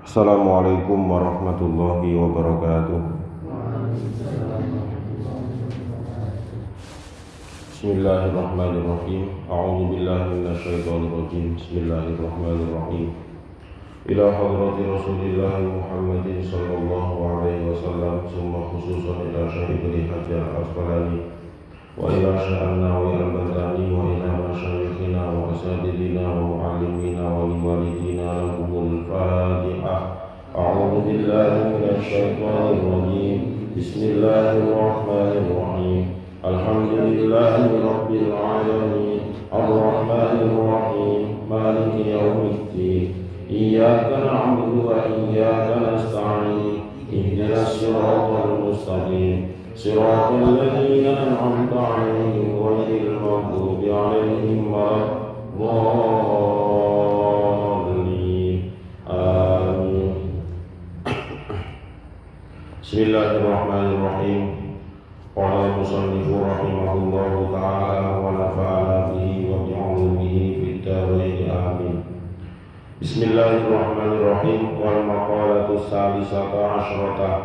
Assalamualaikum warahmatullahi wabarakatuh. Bismillahirrahmanirrahim. A'udzu billahi minasyaitonir rajim. Bismillahirrahmanirrahim. Ila hadrati Rasulillah Muhammadin sallallahu alaihi wasallam, summa khususan ila syahidil Hajar Asqalani wa ila sya'anna wa ila bantani wa ila masyayikhina wa asadidina wa mu'allimina wa liwalidina lahumul Fatihah. A'udzu billahi minasyaitonir rajim. Bismillahirrahmanirrahim. Alhamdulillahi rabbil alamin. Ar-rahmanir rahim. Maliki yaumiddin. Iyyaka na'budu wa iyyaka nasta'in. Ihdinas siratal mustaqim. Siratal ladzina an'amta 'alaihim ghairil maghdubi 'alaihim waladdallin. Amin. Bismillahirrahmanirrahim. Qala al-musannifu rahimahullahu ta'ala wa nafa'ana bihi wa bi'ulumihi fid dharain amin. Bismillahirrahmanirrahim. Wal maqalatu salisata asyrata.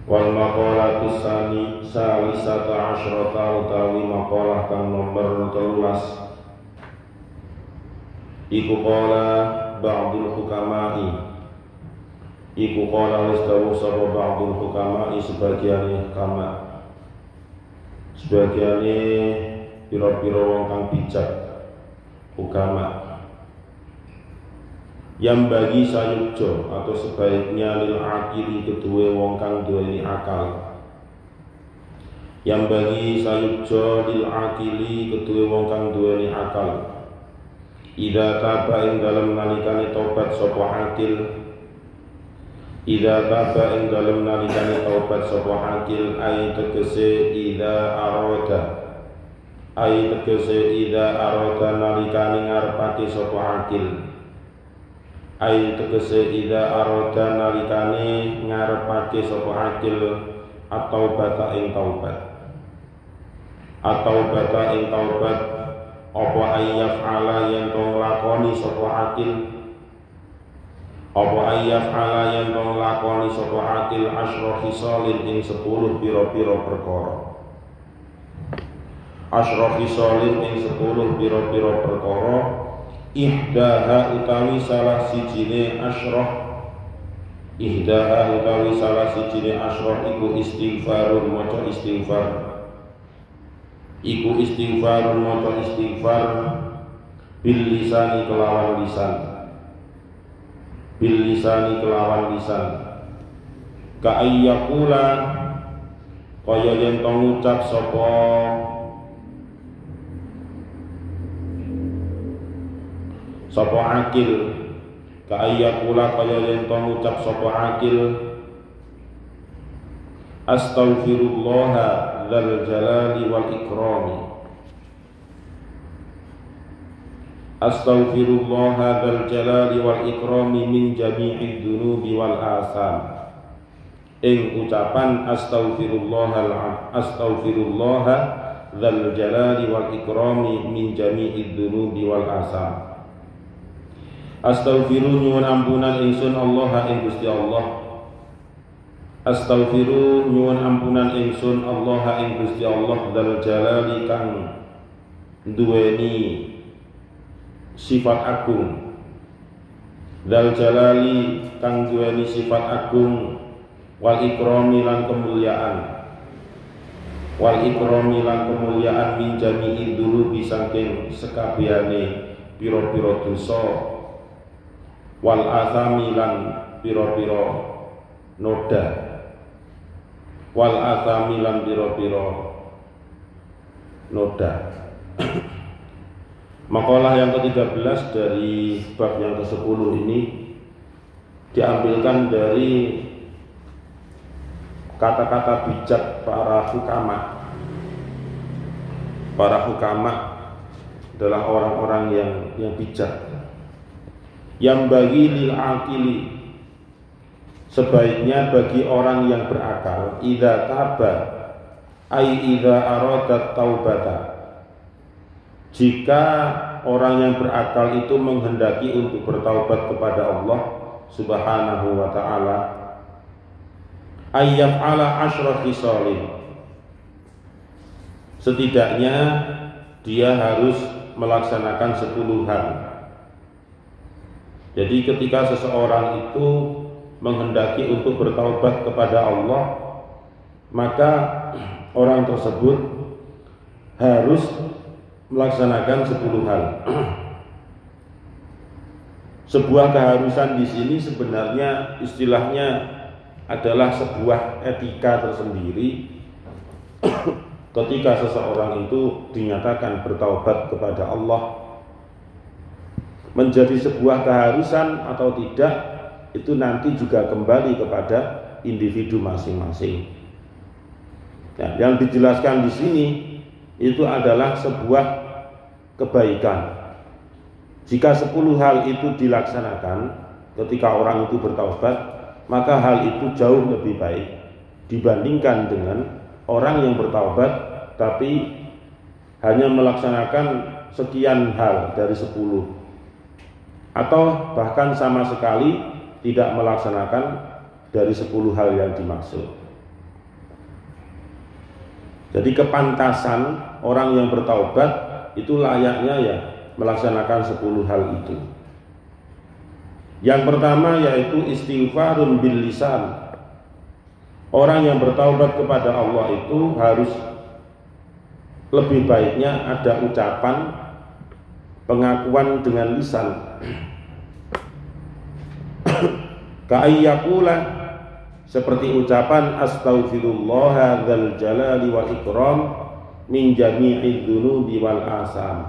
Wal maqalatu salisata asyrata utawi maqalah kang nomor 13. Iku qala ba'dul hukama'i. Iku qala wis dawuh sapa ba'dul hukama'i sebagiane hukama. Sebagiane pira-pira wong kang bijak hukama. Yang bagi sayukjo atau sebaiknya lil akili kedua wong kang duweni akal. Yang bagi sayukjo lil akili kedua wong kang duweni akal. Idza taba ing dalem nalikane tobat sapa akil. Idza taba ing dalem nalikane tobat sapa akil ai tegese idza arada. Ai tegese idza arada nalikane ngarepake sapa akil. Ai tegese idza arada nalikane ngarepake sapa akil atau bata ing taubat. Atau bata ing taubat apa ayyaf'ala yen to nglakoni sapa akil. Apa ayyaf'ala yen to nglakoni sapa akil asyra khisalin ing 10 pira-pira perkara. Asyra khisalin ing 10 pira-pira perkara. Ihdaha utawi salah sijine asyrah. Ihdaha utawi salah sijine asyrah iku istighfarun maca istighfar. Iku istighfarun maca istighfar bil lisani kelawan lisan. Bil lisani kelawan lisan. Ka ayyakula kaya yen to ngucap sapa akil. Kaya pula kaya yen to ngucap sapa akil astaghfirullah dzal jalali wal ikrami. Astaghfirullah dzal jalali wal ikrami min jami'id dunubi wal asam. Ing ucapan astaghfirullah dzal jalali wal ikrami min jami'id dunubi wal asam. Astaghfiru nyuwun ampunan ingsun Allah ing Gusti Allah. Astaghfiru nyuwun ampunan ingsun Allah ing Gusti Allah dzal jalali kang duweni sifat agung. Dzal jalali kang duweni sifat agung wal ikrami lan kemuliaan. Wal ikrami lan kemuliaan min jami'i dulubi saking sekabehane pira-pira dosa. Wal athami lan pira-pira noda. Wal athami lan pira-pira noda. Makalah yang ke-13 dari bab yang ke-10 ini diambilkan dari kata-kata bijak para hukama. Para hukama adalah orang-orang yang bijak. Yang bagi lil akili, sebaiknya bagi orang yang berakal, idza taba ai idza arada taubata, jika orang yang berakal itu menghendaki untuk bertaubat kepada Allah Subhanahu wa ta'ala, ayyaf ala asyraf khisalin, setidaknya dia harus melaksanakan 10 hal. Jadi ketika seseorang itu menghendaki untuk bertaubat kepada Allah, maka orang tersebut harus melaksanakan 10 hal. Sebuah keharusan di sini sebenarnya istilahnya adalah sebuah etika tersendiri. Ketika seseorang itu dinyatakan bertaubat kepada Allah, menjadi sebuah keharusan atau tidak itu nanti juga kembali kepada individu masing-masing. Nah, yang dijelaskan di sini itu adalah sebuah kebaikan. Jika 10 hal itu dilaksanakan ketika orang itu bertaubat, maka hal itu jauh lebih baik dibandingkan dengan orang yang bertaubat tapi hanya melaksanakan sekian hal dari 10, atau bahkan sama sekali tidak melaksanakan dari 10 hal yang dimaksud. Jadi kepantasan orang yang bertaubat itu layaknya ya melaksanakan 10 hal itu. Yang pertama yaitu istighfarun bil lisan. Orang yang bertaubat kepada Allah itu harus lebih baiknya ada ucapan pengakuan dengan lisan. Ka'ayyakula, seperti ucapan astaghfirullah dzal jalali wal ikram min jami'id dzunubi wal asam.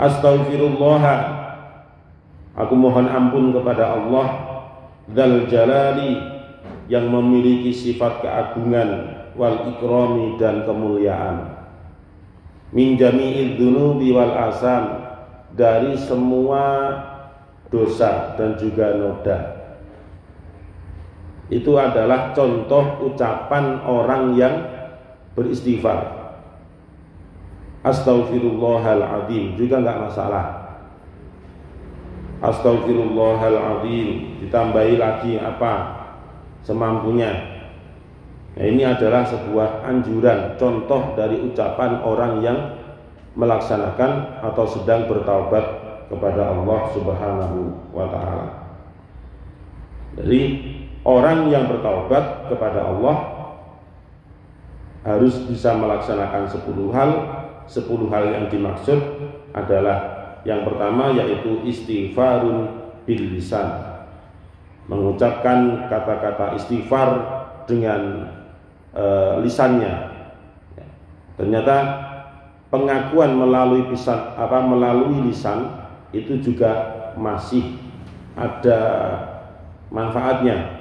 Astaghfirullah, aku mohon ampun kepada Allah dzal jalali, yang memiliki sifat keagungan, wal ikrami, dan kemuliaan, min jami'id dzunubi wal asam, dari semua dosa dan juga noda. Itu adalah contoh ucapan orang yang beristighfar. Astaghfirullahaladzim juga enggak masalah. Astaghfirullahaladzim ditambahi lagi apa semampunya. Nah, ini adalah sebuah anjuran, contoh dari ucapan orang yang melaksanakan atau sedang bertaubat kepada Allah Subhanahu wa ta'ala. Jadi orang yang bertaubat kepada Allah harus bisa melaksanakan 10 hal. 10 hal yang dimaksud adalah yang pertama yaitu istighfarun bil lisan, mengucapkan kata-kata istighfar dengan lisannya. Ternyata pengakuan melalui lisan itu juga masih ada manfaatnya.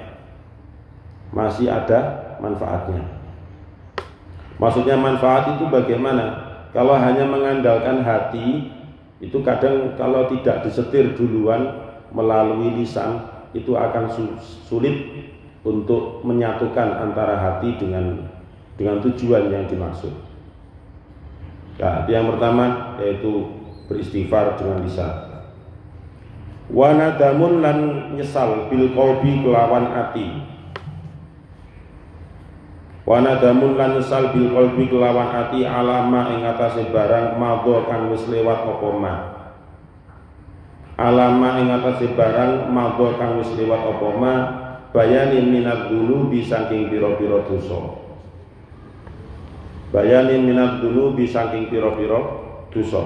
Maksudnya manfaat itu bagaimana? Kalau hanya mengandalkan hati, itu kadang kalau tidak disetir duluan melalui lisan, itu akan sulit untuk menyatukan antara hati dengan tujuan yang dimaksud. Nah, yang pertama yaitu beristighfar dengan lisan. Wa nadamun lan nyesal bil qalbi kelawan ati. Wa nadamun lan nyesal bil qalbi kelawan ati alama ing atase barang madha kang wis lewat apa ma. Alama ing atase barang madha kang wis lewat apa ma, bayanin minad dzunubi saking pira-pira dosa. Bayanin minad dzunubi saking pira-pira dosa.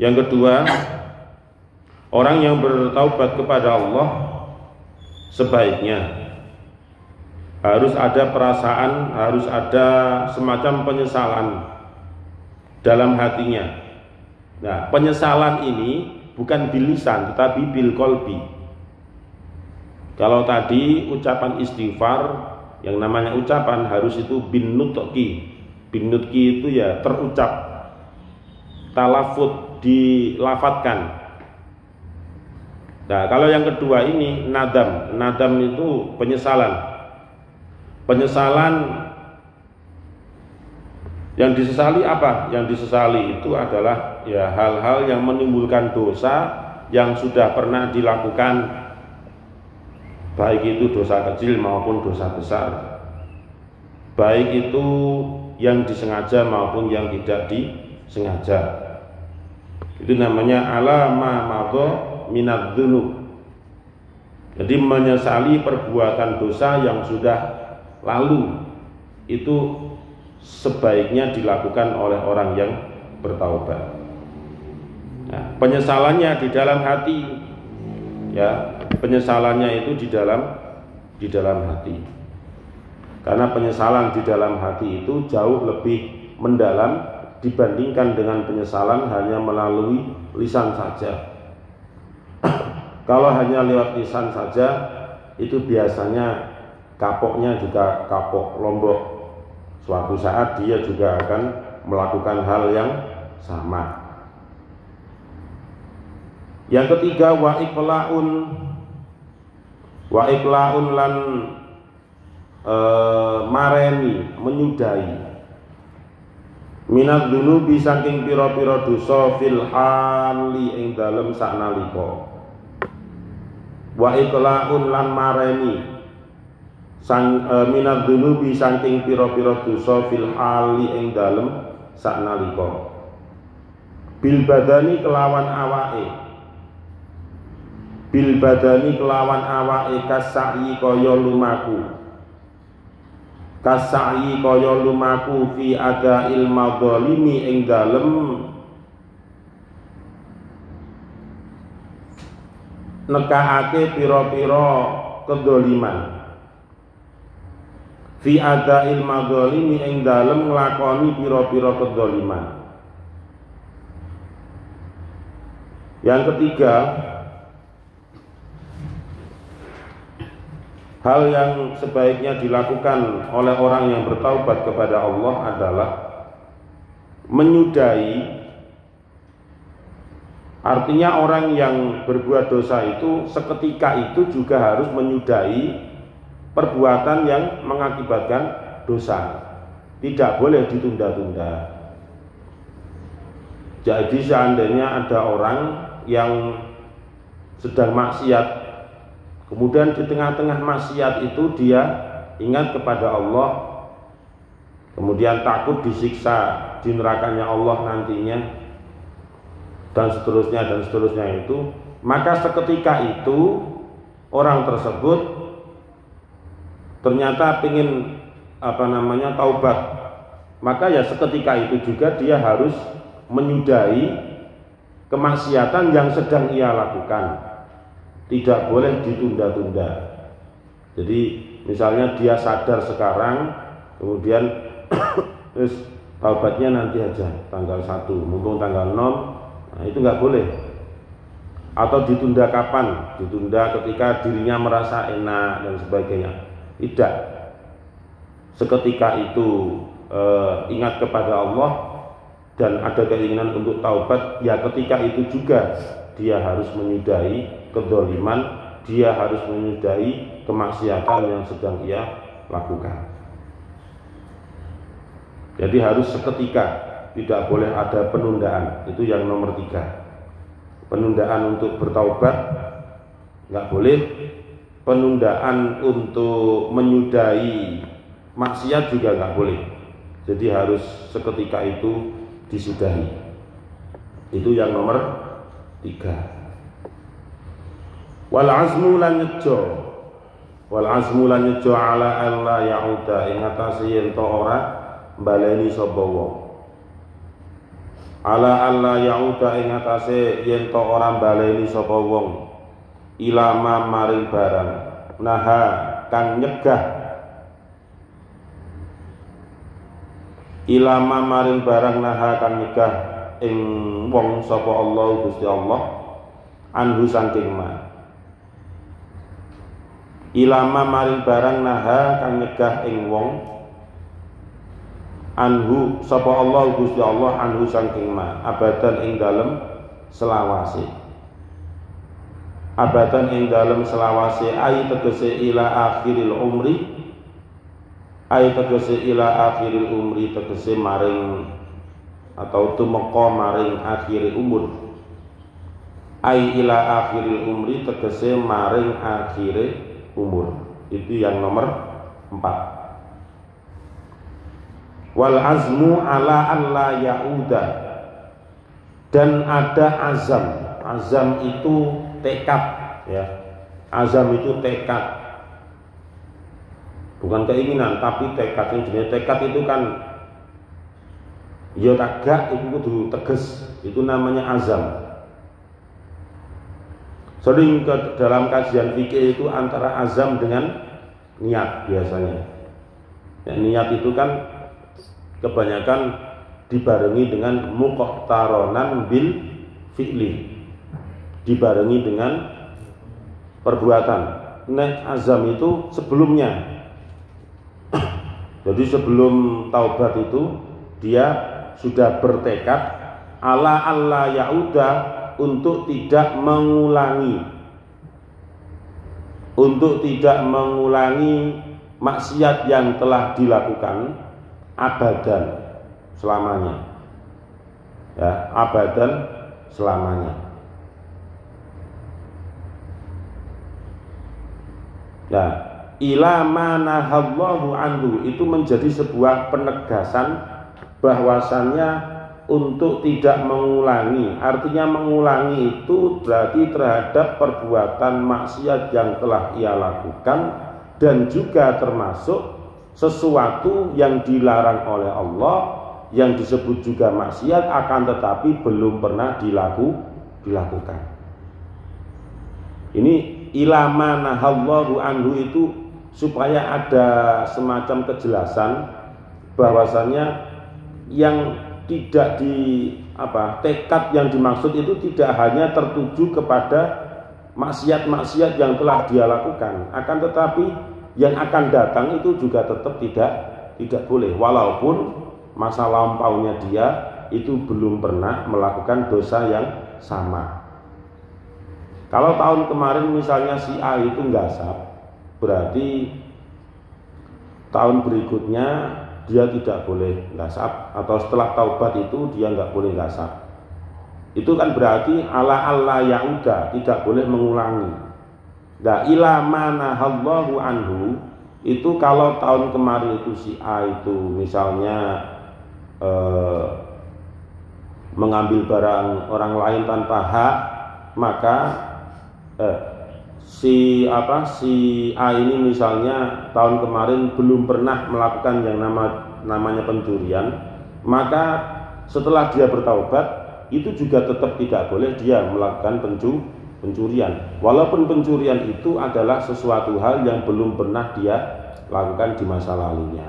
Yang kedua, orang yang bertaubat kepada Allah sebaiknya harus ada perasaan, harus ada semacam penyesalan dalam hatinya. Nah, penyesalan ini bukan bil lisan tetapi bil qalbi. Kalau tadi ucapan istighfar, yang namanya ucapan harus itu bin nutqi. Bin nutqi itu ya terucap, talafut, dilafatkan. Nah, kalau yang kedua ini nadam. Nadam itu penyesalan. Penyesalan Yang disesali apa? Yang disesali itu adalah ya hal-hal yang menimbulkan dosa yang sudah pernah dilakukan, baik itu dosa kecil maupun dosa besar, baik itu yang disengaja maupun yang tidak disengaja. Itu namanya alama madho minadz dzunub. Jadi menyesali perbuatan dosa yang sudah lalu itu sebaiknya dilakukan oleh orang yang bertaubat. Nah, penyesalannya di dalam hati, ya, penyesalannya itu di dalam hati. Karena penyesalan di dalam hati itu jauh lebih mendalam dibandingkan dengan penyesalan hanya melalui lisan saja. Kalau hanya lewat lisan saja, itu biasanya kapoknya juga kapok lombok. Suatu saat dia juga akan melakukan hal yang sama. Yang ketiga, wa iqlaun lan mareni, menyudahi minadz dzunubi saking pira-pira dosa fil hali ing dalem saknalika. Wa iqlaun lan mareni minadz dzunubi saking pira-pira dosa fil hali ing dalem saknalika. Bil badani kelawan awake, bil badani kelawan awake kasai kaya lumaku, kasai kaya lumaku fi adail madzalimi ing dalem nekaake pira-pira kedoliman, fi adail madzalimi ing dalem nglakoni pira-pira kedoliman. Yang ketiga, hal yang sebaiknya dilakukan oleh orang yang bertaubat kepada Allah adalah menyudahi. Artinya orang yang berbuat dosa itu seketika itu juga harus menyudahi perbuatan yang mengakibatkan dosa. Tidak boleh ditunda-tunda. Jadi seandainya ada orang yang sedang maksiat, kemudian di tengah-tengah maksiat itu dia ingat kepada Allah, kemudian takut disiksa di nerakanya Allah nantinya, dan seterusnya itu, maka seketika itu orang tersebut ternyata ingin taubat, maka ya seketika itu juga dia harus menyudahi kemaksiatan yang sedang ia lakukan. Tidak boleh ditunda-tunda. Jadi misalnya dia sadar sekarang, kemudian terus taubatnya nanti aja tanggal 1, mumpung tanggal 6, nah itu nggak boleh. Atau ditunda kapan? Ditunda ketika dirinya merasa enak dan sebagainya. Tidak. Seketika itu ingat kepada Allah dan ada keinginan untuk taubat, ya ketika itu juga dia harus menyudahi kedzaliman, dia harus menyudahi kemaksiatan yang sedang ia lakukan. Jadi harus seketika, tidak boleh ada penundaan. Itu yang nomor 3. Penundaan untuk bertaubat nggak boleh, penundaan untuk menyudahi maksiat juga nggak boleh. Jadi harus seketika itu disudahi. Itu yang nomor 3. Wal azmu lan nyejo ala alla yauda ing atase yen to ora baleni sapa wong. Ala alla yauda ing atase yen to ora baleni sapa wong ilama maring barang naha kang nyegah, ilama maring barang naha kang nyegah ing wong sapa Allah Gusti Allah anhu saking ma. Ilama maring barang naha kang nyegah ing wong anhu sapa Allah Gusti Allah anhu saking ma abadan ing dalem selawase. Abadan ing dalem selawase ai tegese ila akhiril umri, Ai tegese ila akhiril umri tegese maring atau tumeka maring akhiri umur. Ai ila akhiril umri tegese maring akhire umur. Itu yang nomor 4. Wal azmu ala alla yauda, dan ada azam. Azam itu tekad, ya. Azam itu tekad. Bukan keinginan, tapi tekad. Yang tekad itu kan ya tagak itu kudu tegas. Itu namanya azam. Sering ke dalam kajian fikih itu antara azam dengan niat biasanya. Ya, niat itu kan kebanyakan dibarengi dengan muqtaronan bil fi'li, dibarengi dengan perbuatan. Nek azam itu sebelumnya. Jadi sebelum taubat itu dia sudah bertekad ala alla yauda, untuk tidak mengulangi, maksiat yang telah dilakukan abadan selamanya, ya, abadan selamanya. Nah, ila manahallahu anhu itu menjadi sebuah penegasan bahwasannya untuk tidak mengulangi. Artinya mengulangi itu berarti terhadap perbuatan maksiat yang telah ia lakukan, dan juga termasuk sesuatu yang dilarang oleh Allah, yang disebut juga maksiat akan tetapi belum pernah dilakukan. Ini ila manahallahu anhu itu supaya ada semacam kejelasan bahwasannya yang tidak tekad yang dimaksud itu tidak hanya tertuju kepada maksiat-maksiat yang telah dia lakukan, akan tetapi yang akan datang itu juga tetap tidak boleh, walaupun masa lampaunya dia itu belum pernah melakukan dosa yang sama. Kalau tahun kemarin misalnya si A itu nggak berarti tahun berikutnya dia tidak boleh gasap, atau setelah taubat itu dia nggak boleh gasap. Itu kan berarti ala alla yauda, tidak boleh mengulangi. Nah, ila manahallahu anhu itu kalau tahun kemarin itu si A itu misalnya mengambil barang orang lain tanpa hak, maka si A ini misalnya tahun kemarin belum pernah melakukan yang namanya pencurian, maka setelah dia bertaubat itu juga tetap tidak boleh dia melakukan pencurian, walaupun pencurian itu adalah sesuatu hal yang belum pernah dia lakukan di masa lalunya.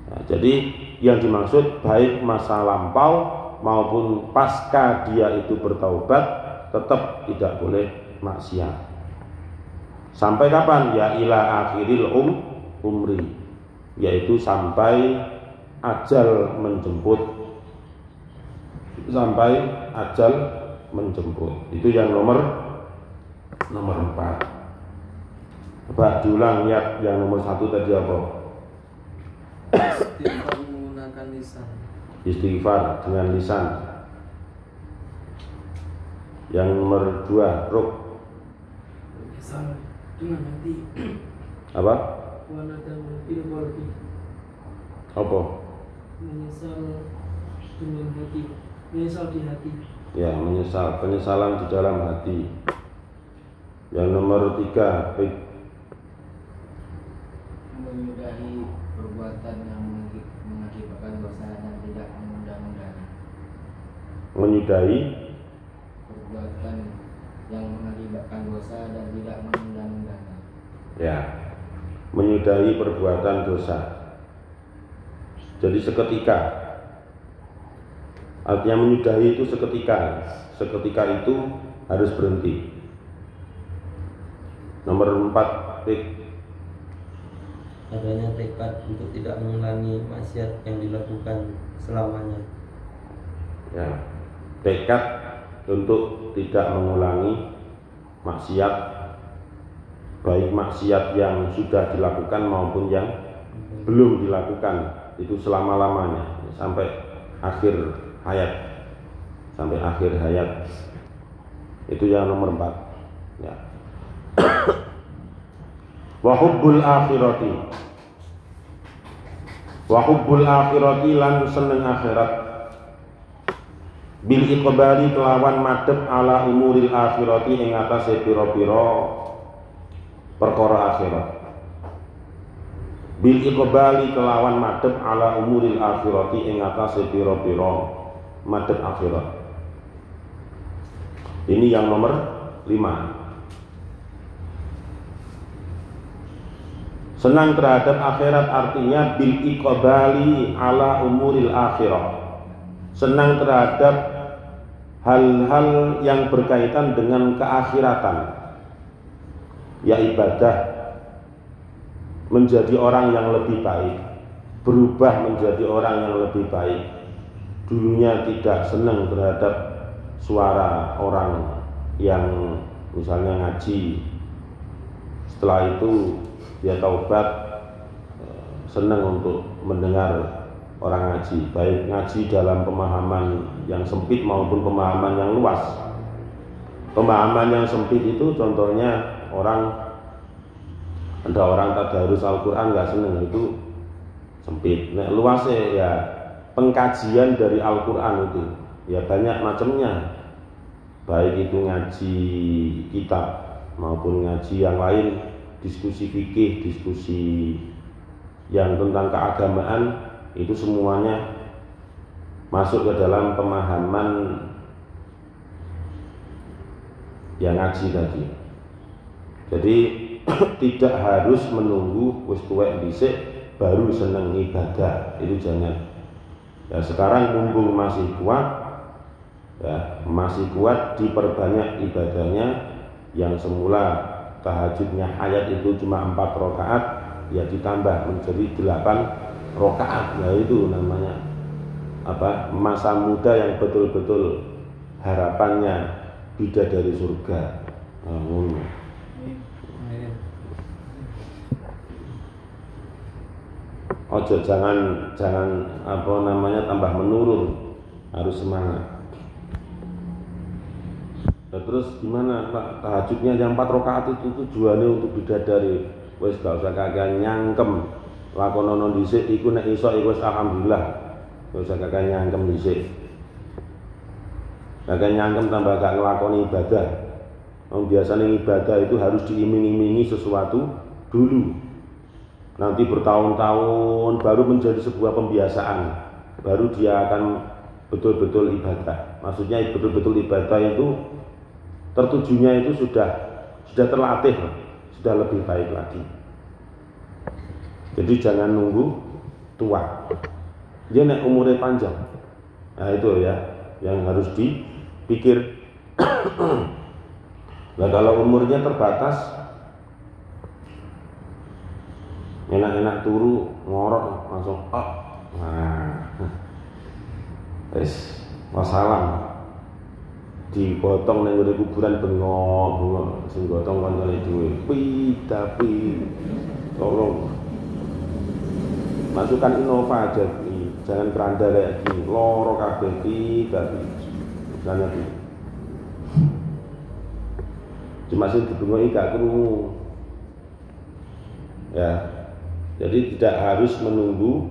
Nah, jadi yang dimaksud baik masa lampau maupun pasca dia itu bertaubat tetap tidak boleh maksiat. Sampai kapan? Ya ila akhiril umri, yaitu sampai ajal menjemput. Sampai ajal menjemput. Itu yang nomor 4. Coba diulang niat yang nomor 1 tadi apa? Istighfar menggunakan lisan. Istighfar dengan lisan. Yang nomor 2, ruk. Dengan hati. Apa? Wanadamu fil qalbi. Apa? Menyesal dengan hati. Menyesal di hati. Ya, penyesalan di dalam hati. Yang nomor 3, menyudahi perbuatan yang mengakibatkan dosa dan tidak mengundang-undangi. Menyudahi Perbuatan yang mengakibatkan dosa dan tidak mengundang-undangi. Ya, menyudahi perbuatan dosa. Jadi seketika. Artinya menyudahi itu seketika. Seketika itu harus berhenti. Nomor 4, adanya tekad untuk tidak mengulangi maksiat yang dilakukan selamanya. Ya, tekad untuk tidak mengulangi maksiat, baik maksiat yang sudah dilakukan maupun yang belum dilakukan itu selama-lamanya sampai akhir hayat. Sampai akhir hayat. Itu yang nomor 4. Ya. Wa hubbul akhirati. Wa hubbul akhirati lan seneng akhirat. Bil iqbali kelawan madhep ala umuril akhirati ing atase pira-pira perkara akhirat. Bil iqbali kelawan madhep ala umuril akhirati ing atase pira-pira madhep akhirat. Ini yang nomor 5. Senang terhadap akhirat artinya bil iqbali ala umuril akhirah. Senang terhadap hal-hal yang berkaitan dengan keakhiratan, ya ibadah, menjadi orang yang lebih baik, berubah menjadi orang yang lebih baik. Dulunya tidak senang terhadap suara orang yang misalnya ngaji, setelah itu dia taubat, senang untuk mendengar orang ngaji, baik ngaji dalam pemahaman yang sempit maupun pemahaman yang luas. Pemahaman yang sempit itu contohnya ada orang tadarus Al-Quran nggak seneng, itu sempit. Nah, luasnya ya pengkajian dari Al-Quran itu ya banyak macamnya, baik itu ngaji kitab maupun ngaji yang lain, diskusi fikih, diskusi yang tentang keagamaan, itu semuanya masuk ke dalam pemahaman yang ngaji tadi. Jadi tidak harus menunggu wis tuwek dhisik baru seneng ibadah, itu jangan. Ya sekarang mumpung masih kuat, ya masih kuat, diperbanyak ibadahnya. Yang semula tahajudnya hayat itu cuma 4 rakaat, ya ditambah menjadi 8 rakaat. Nah itu namanya apa? Masa muda yang betul-betul harapannya bidadari surga. Ojo jangan apa namanya tambah menurun, harus semangat. Nah, terus gimana Pak, tahajudnya yang 4 rakaat itu tujuannya untuk bidadari, wes gak usah kagak nyangkem lakonono dhisik iku nek iso iku wis alhamdulillah, gak usah kagak nyangkem dhisik. Kagak nyangkem tambah gak nglakoni ibadah. Biasanya ibadah itu harus diiming-imingi sesuatu dulu. Nanti bertahun-tahun baru menjadi sebuah pembiasaan, baru dia akan betul-betul ibadah. Maksudnya betul-betul ibadah itu tertujunya itu sudah terlatih, sudah lebih baik lagi. Jadi jangan nunggu tua, dia nek umurnya panjang. Nah itu ya yang harus dipikir. Nah kalau umurnya terbatas, enak-enak turu ngorok langsung nah wis wassalam, dipotong nang ngene kuburan bengok sing gotong kancane dhewe tapi tolong masukkan Innova aja, jangan keranda kayak gini, loro kabeh tapi misalnya gitu. Cuma sing dibengok gak krungu ya. Jadi tidak harus menunggu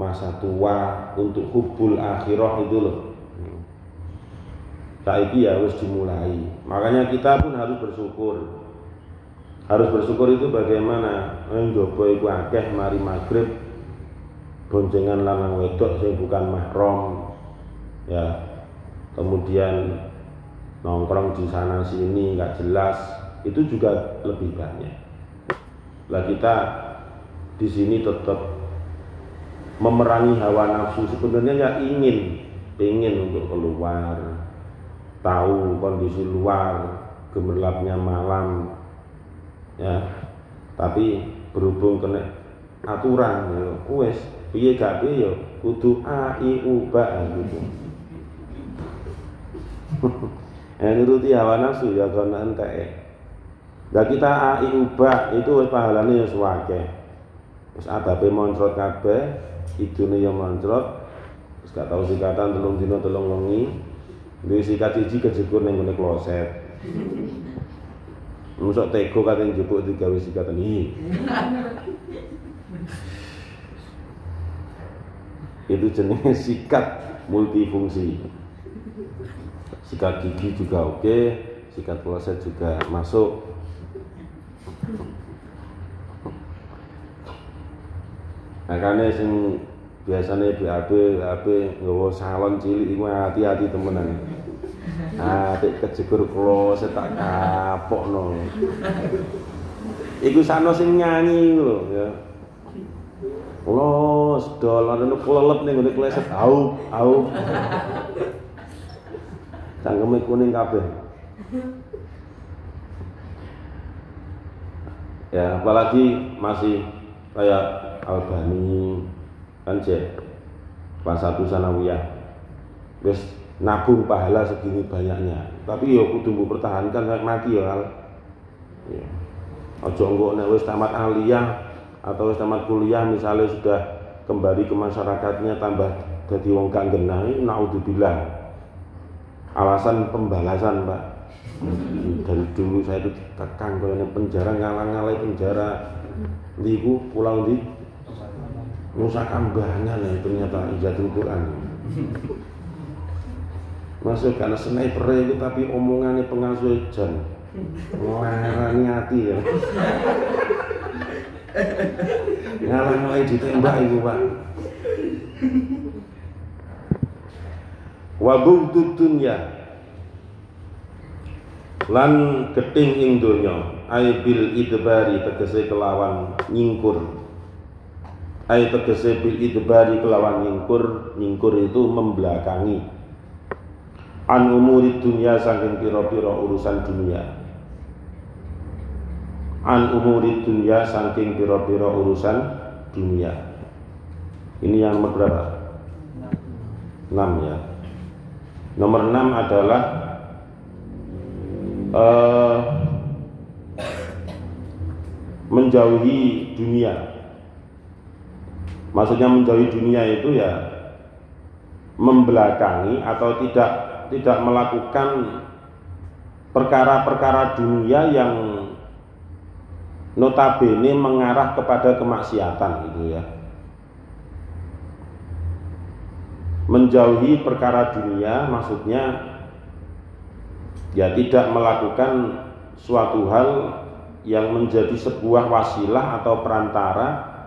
masa tua untuk hubbul akhirah itu loh. Saiki ya harus dimulai. Makanya kita pun harus bersyukur. Harus bersyukur itu bagaimana? Njobo iku akeh mari magrib boncengan lanang wedok sing bukan mahram. Ya. Kemudian nongkrong di sana sini nggak jelas, itu juga lebih banyak. Lah kita di sini tetap memerangi hawa nafsu, sebenarnya ya ingin untuk keluar, tahu kondisi luar, gemerlapnya malam, ya. Tapi berhubung kena aturan, ya, wes piye gak piye ya, kudu a i u ba gitu. Nuruti hawa nafsu ya kono entek. Lah kita a i u ba itu pahalane ya suwake. Wis adabe moncrot kabeh, idune ya moncrot. Wis gak tau sikatan 3 dina 3 wengi. Duwe sikat siji kejegur ning ngene kloset. Mosok tega kate njupuk digawe sikatan iki. Itu jenenge sikat multifungsi. Sikat gigi juga oke, sikat kloset juga masuk. Makanya sing biasanya BAB nggawa salon cilik iku hati-hati temenan. Atik kejegur kloset tak kapokno. Iku sano sing nyanyi lho ya. Los dol ana kelelep ning ngene kloset au. Cangkeme kuning kabeh. Ya, apalagi masih kayak Albani kan cek kelas 1 sanawiyah. Wis nabung pahala segini banyaknya. Tapi ya kudu mbok pertahankan sampai mati ya. Ya. Aja engko nek wis tamat aliyah atau wis tamat kuliah misalnya sudah kembali ke masyarakatnya tambah jadi wong gak genah, naudzubillah. Alasan pembalasan, Pak. Dari dulu saya itu dikekang koyo penjara ngalang-alai penjara. Niku pulau di Nusa Kambangan ya ternyata Ijatul Quran. Masuk karena sniper itu tapi omongannya pengasuh jan. Ngelarani hati ya. Ngalang-alai ditembak itu, Pak. Wa bughdud dunya lan geting ing donya ai bil idbari tegese kelawan nyingkur. Ai tegese bil idbari kelawan nyingkur itu membelakangi an umuri dunya saking pira-pira urusan dunia. An umuri dunya saking pira-pira urusan dunia. Ini yang nomor berapa? 6 ya. Nomor 6 adalah menjauhi dunia. Maksudnya menjauhi dunia itu ya membelakangi atau tidak melakukan perkara-perkara dunia yang notabene mengarah kepada kemaksiatan gitu ya. Menjauhi perkara dunia maksudnya ya tidak melakukan suatu hal yang menjadi sebuah wasilah atau perantara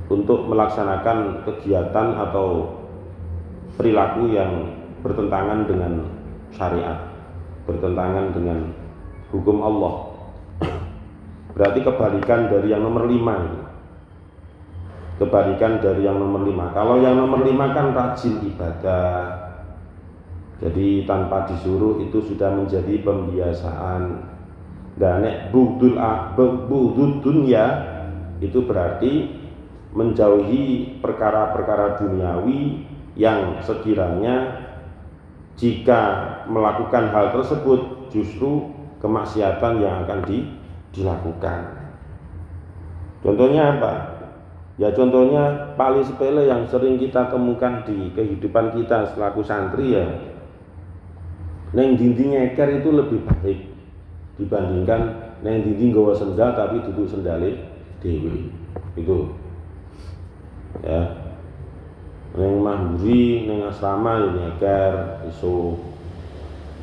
untuk melaksanakan kegiatan atau perilaku yang bertentangan dengan syariat, bertentangan dengan hukum Allah. Berarti kebalikan dari yang nomor 5 ini. Kebalikan dari yang nomor 5. Kalau yang nomor 5 kan rajin ibadah, jadi tanpa disuruh itu sudah menjadi pembiasaan. Dan nek bughdud dunya itu berarti menjauhi perkara-perkara duniawi yang sekiranya jika melakukan hal tersebut justru kemaksiatan yang akan dilakukan. Contohnya apa? Ya contohnya paling sepele yang sering kita temukan di kehidupan kita selaku santri ya, neng dinding ngeker itu lebih baik dibandingkan neng dinding gawa sendal tapi duduk sendale dewi itu ya. Neng mahuri neng asrama ya ngeker iso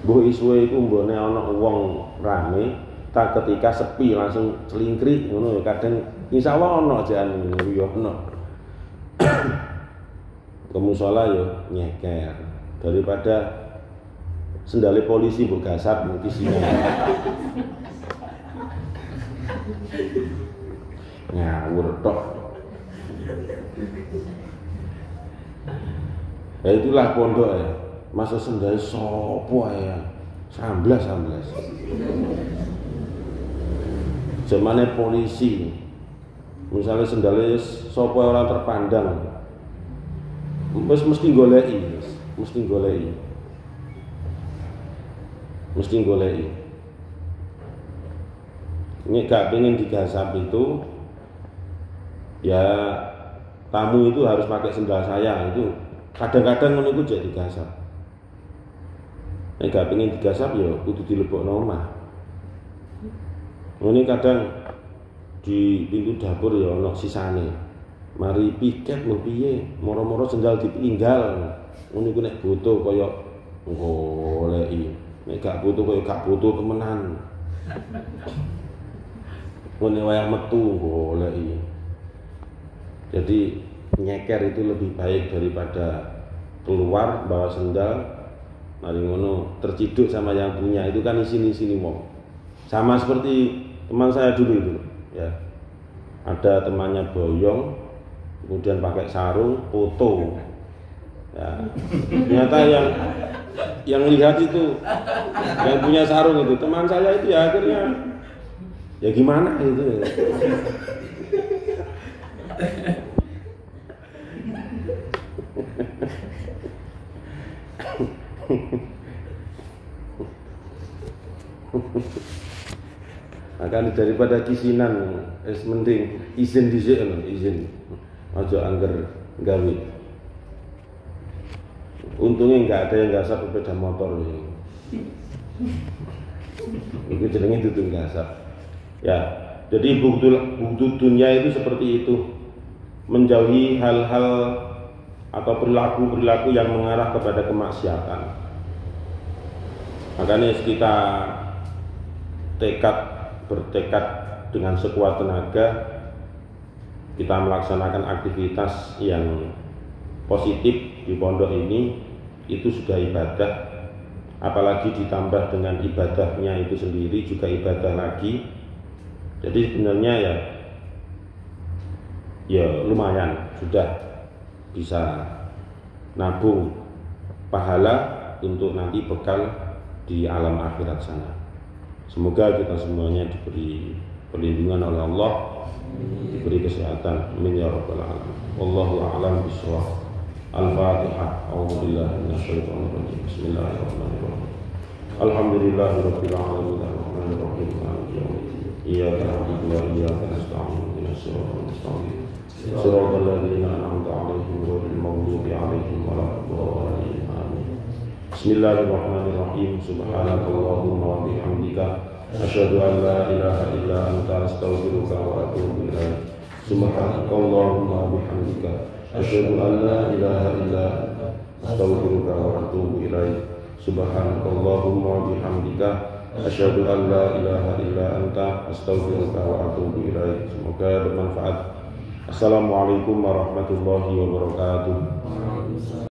mbuh isuwe iku mbone ana wong rame tak ketika sepi langsung celingkrik ngono ya kadang insyaallah ana ajan yo ono. Ke musala yo nyeker daripada sendale polisi mbok gasap isinya. Ngawur tok. Ya itulah pondok ya. Masa sendal sopo ya? Samblas. Zamane polisi. Misalnya sendalnya sopo orang terpandang. Mesti goleki. Ini gak pengen digasap itu ya tamu itu harus pakai sendal saya, itu kadang-kadang ngono iku jadi digasap. Nek gak pengen digasap ya kudu dilebokno omah. Ngene kadang di pintu dapur ya ana sisane. Mari piket lho piye, moro-moro sendal ditinggal. Ngono iku nek butuh kaya goleki. Nek gak butuh kaya gak butuh temenan. Ngene wayah metu goleki. Jadi nyeker itu lebih baik daripada keluar bawa sendal mari ngono terciduk sama yang punya, itu kan isin-isini wong. Sama seperti teman saya dulu itu ya. Ada temannya boyong kemudian pakai sarung foto. Ya. Ternyata yang lihat itu yang punya sarung itu teman saya itu ya, akhirnya ya gimana itu. Akan daripada kisinan mending izin dhisik lho, izin aja angger gawe. Untungnya enggak ada yang gasap sepeda motor ini. Itu jenenge dudu gasap. Ya, jadi bukti dunia itu seperti itu. Menjauhi hal-hal atau perilaku-perilaku yang mengarah kepada kemaksiatan. Makanya kita bertekad dengan sekuat tenaga kita melaksanakan aktivitas yang positif di pondok ini, itu sudah ibadah. Apalagi ditambah dengan ibadahnya itu sendiri juga ibadah lagi. Jadi sebenarnya ya lumayan sudah bisa nabung pahala untuk nanti bekal di alam akhirat sana. Semoga kita semuanya diberi perlindungan oleh Allah, diberi kesehatan. Amin ya rabbal alamin. Wallahu a'lam bishawab. Al-Fatihah. A'udzubillahi minasyaitonir rajim. Bismillahirrahmanirrahim. Alhamdulillahirabbil alamin. Arrahmanir rahim. Maliki yaumiddin. Iyyaka na'budu wa iyyaka nasta'in. Ihdinas siratal mustaqim. Shiratal ladzina an'amta 'alaihim ghairil maghdubi 'alaihim waladdallin. Amin. Bismillahirrahmanirrahim. Subhanakallahumma wa bihamdika asyhadu an la ilaha illa anta astaghfiruka wa atubu ilaik. Subhanakallahumma wa bihamdika asyhadu an la ilaha illa anta astaghfiruka wa atubu ilaik. Subhanakallahumma wa bihamdika asyhadu an la ilaha illa anta astaghfiruka wa atubu ilaik. Semoga bermanfaat. Assalamualaikum warahmatullahi wabarakatuh.